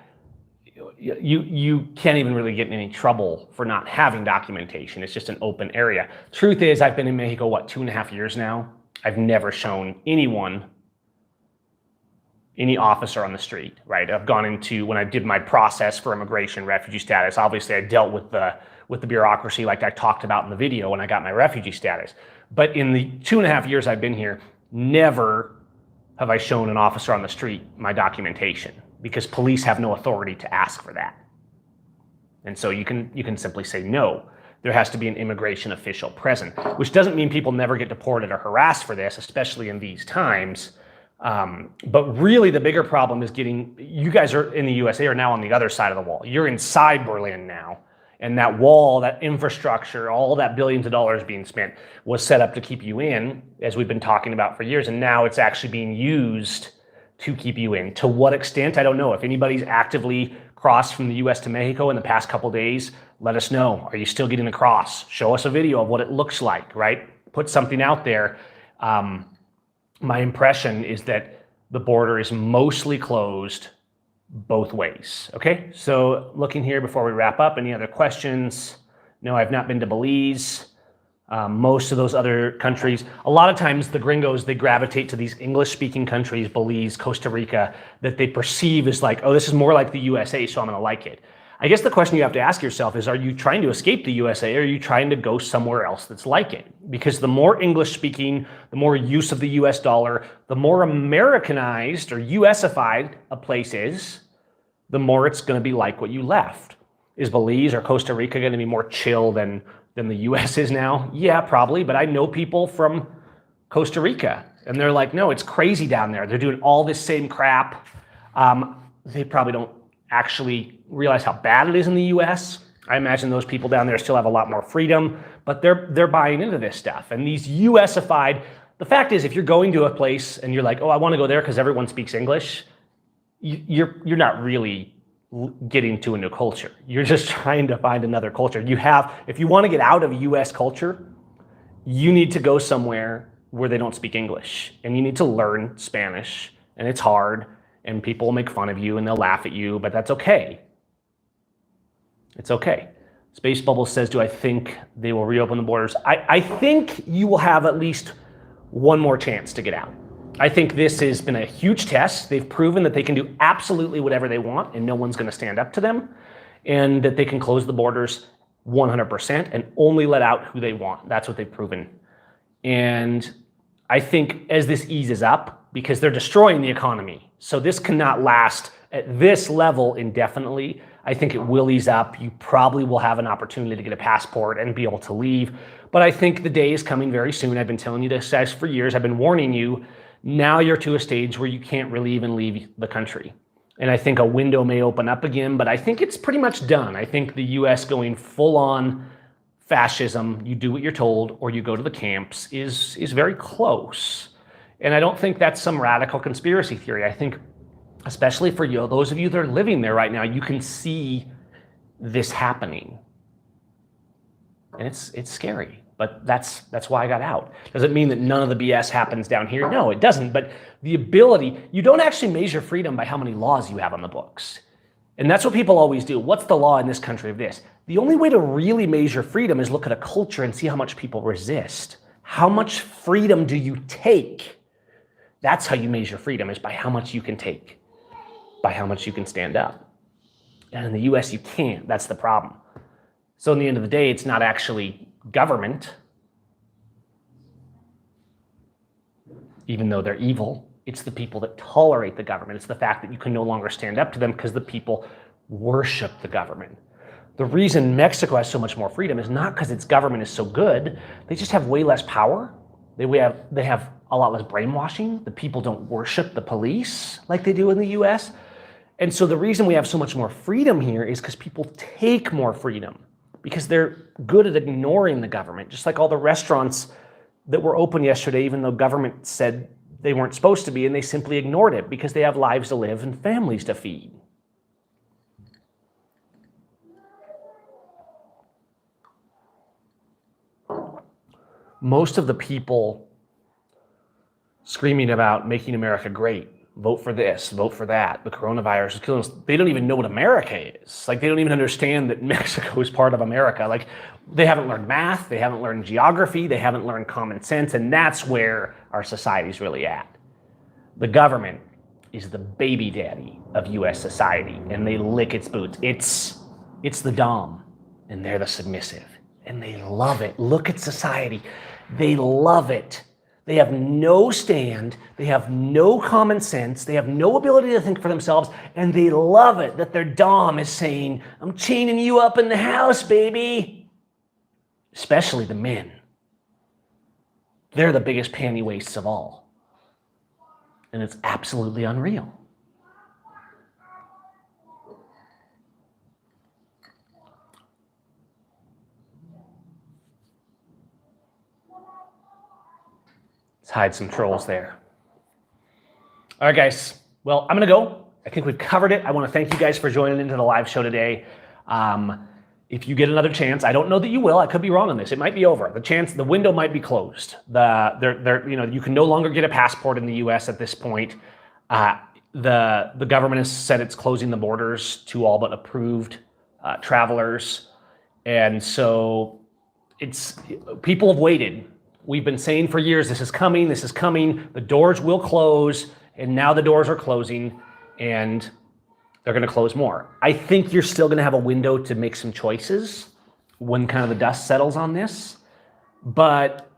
you can't even really get in any trouble for not having documentation. It's just an open area. Truth is, I've been in Mexico, 2.5 years now. I've never shown anyone, any officer on the street, right? I've gone into, when I did my process for immigration, refugee status, obviously I dealt with the bureaucracy like I talked about in the video when I got my refugee status. But in the 2.5 years I've been here, never have I shown an officer on the street my documentation, because police have no authority to ask for that. And so you can simply say no. There has to be an immigration official present, which doesn't mean people never get deported or harassed for this, especially in these times. But really the bigger problem is you guys are in the USA are now on the other side of the wall. You're inside Berlin now. And that wall, that infrastructure, all that billions of dollars being spent was set up to keep you in, as we've been talking about for years. And now it's actually being used to keep you in. To what extent, I don't know. If anybody's actively crossed from the US to Mexico in the past couple days, let us know. Are you still getting across? Show us a video of what it looks like, right? Put something out there. My impression is that the border is mostly closed both ways. Okay, so looking here before we wrap up, any other questions? No, I've not been to Belize. Most of those other countries, a lot of times the gringos, they gravitate to these English-speaking countries, Belize, Costa Rica, that they perceive as like, oh, this is more like the USA, so I'm gonna like it. I guess the question you have to ask yourself is, are you trying to escape the USA, or are you trying to go somewhere else that's like it? Because the more English-speaking, the more use of the US dollar, the more Americanized or USified a place is, the more it's gonna be like what you left. Is Belize or Costa Rica gonna be more chill than the US is now? Yeah, probably, but I know people from Costa Rica, and they're like, no, it's crazy down there. They're doing all this same crap. They probably don't actually realize how bad it is in the US. I imagine those people down there still have a lot more freedom, but they're buying into this stuff. And these USified, the fact is, if you're going to a place and you're like, oh, I wanna go there because everyone speaks English, you're not really getting to a new culture. You're just trying to find another culture. If you want to get out of US culture, you need to go somewhere where they don't speak English, and you need to learn Spanish, and it's hard, and people will make fun of you and they'll laugh at you, but that's okay. It's okay. Space Bubble says, do I think they will reopen the borders? I think you will have at least one more chance to get out. I think this has been a huge test. They've proven that they can do absolutely whatever they want and no one's going to stand up to them, and that they can close the borders 100% and only let out who they want. That's what they've proven. And I think as this eases up, because they're destroying the economy. So this cannot last at this level indefinitely. I think it will ease up. You probably will have an opportunity to get a passport and be able to leave. But I think the day is coming very soon. I've been telling you this guys for years. I've been warning you. Now you're to a stage where you can't really even leave the country. And I think a window may open up again, but I think it's pretty much done. I think the US going full on fascism, you do what you're told or you go to the camps, is very close. And I don't think that's some radical conspiracy theory. I think, especially for you, those of you that are living there right now, you can see this happening. And it's scary, but that's why I got out. Does it mean that none of the BS happens down here? No, it doesn't. But the ability, you don't actually measure freedom by how many laws you have on the books. And that's what people always do. What's the law in this country of this? The only way to really measure freedom is look at a culture and see how much people resist. How much freedom do you take? That's how you measure freedom, is by how much you can take, by how much you can stand up. And in the US, you can't. That's the problem. So in the end of the day, it's not actually government, even though they're evil. It's the people that tolerate the government. It's the fact that you can no longer stand up to them because the people worship the government. The reason Mexico has so much more freedom is not because its government is so good. They just have way less power. They have a lot less brainwashing. The people don't worship the police like they do in the US. And so the reason we have so much more freedom here is because people take more freedom, because they're good at ignoring the government. Just like all the restaurants that were open yesterday, even though government said they weren't supposed to be, and they simply ignored it because they have lives to live and families to feed. Most of the people screaming about making America great, vote for this, vote for that, the coronavirus is killing us, they don't even know what America is. Like, they don't even understand that Mexico is part of America. Like, they haven't learned math, they haven't learned geography, they haven't learned common sense, and that's where our society's really at. The government is the baby daddy of US society, and they lick its boots. It's the dom, and they're the submissive, and they love it. Look at society. They love it. They have no stand, they have no common sense, they have no ability to think for themselves, and they love it that their dom is saying, I'm chaining you up in the house, baby. Especially the men. They're the biggest panty wastes of all. And it's absolutely unreal. Let's hide some trolls there. All right, guys. Well, I'm going to go. I think we've covered it. I want to thank you guys for joining into the live show today. If you get another chance, I don't know that you will. I could be wrong on this. It might be over. The window might be closed. You can no longer get a passport in the U.S. at this point. The government has said it's closing the borders to all but approved travelers, and so people have waited. We've been saying for years, this is coming. The doors will close, and now the doors are closing, and they're going to close more. I think you're still going to have a window to make some choices when kind of the dust settles on this, but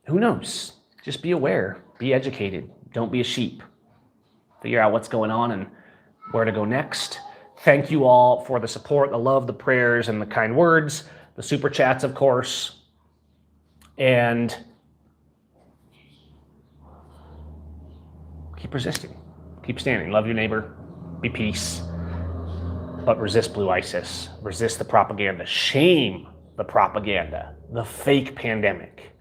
who knows? Just be aware, be educated, don't be a sheep. Figure out what's going on and where to go next. Thank you all for the support, the love, the prayers, and the kind words, the super chats, of course, and keep resisting. Keep standing. Love your neighbor. Be peace. But resist Blue ISIS. Resist the propaganda. Shame the propaganda. The fake pandemic.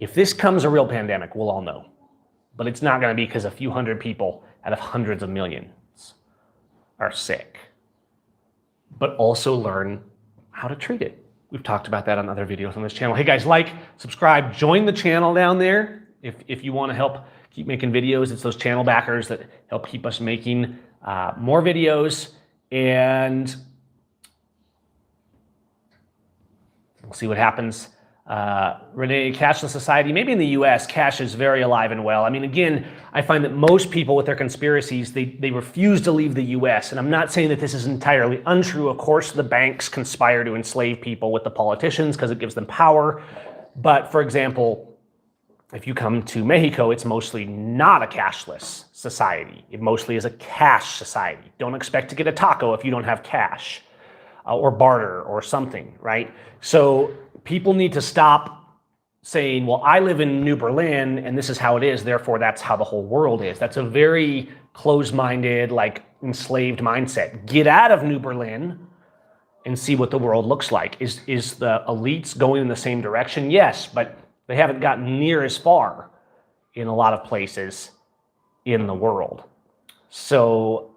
If this comes a real pandemic, we'll all know. But it's not going to be because a few hundred people out of hundreds of millions are sick. But also learn how to treat it. We've talked about that on other videos on this channel. Hey guys, like, subscribe, join the channel down there if you want to help keep making videos. It's those channel backers that help keep us making more videos, and we'll see what happens. Renee, cashless society, maybe in the US, cash is very alive and well. I mean, again, I find that most people with their conspiracies, they refuse to leave the US. And I'm not saying that this is entirely untrue. Of course, the banks conspire to enslave people with the politicians because it gives them power. But for example, If you come to Mexico, it's mostly not a cashless society. It mostly is a cash society. Don't expect to get a taco if you don't have cash or barter or something, right? So people need to stop saying, well, I live in New Berlin and this is how it is, therefore that's how the whole world is. That's a very closed-minded, like enslaved mindset. Get out of New Berlin and see what the world looks like. Is the elites going in the same direction? Yes, but they haven't gotten near as far in a lot of places in the world. So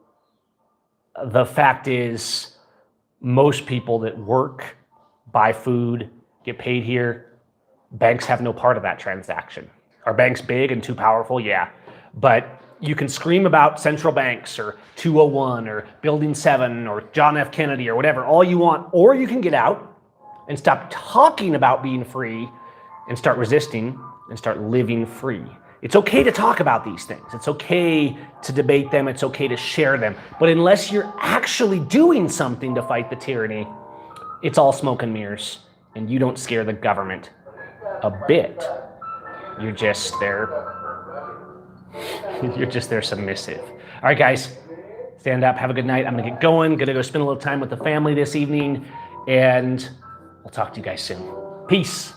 the fact is, most people that work, buy food, get paid here, banks have no part of that transaction. Are banks big and too powerful? Yeah. But you can scream about central banks or 201 or Building 7 or John F. Kennedy or whatever all you want, or you can get out and stop talking about being free and start resisting and start living free. It's okay to talk about these things. It's okay to debate them. It's okay to share them. But unless you're actually doing something to fight the tyranny, it's all smoke and mirrors, and you don't scare the government a bit. You're just there submissive. All right, guys, stand up, have a good night. I'm gonna get going, gonna go spend a little time with the family this evening, and I'll talk to you guys soon. Peace.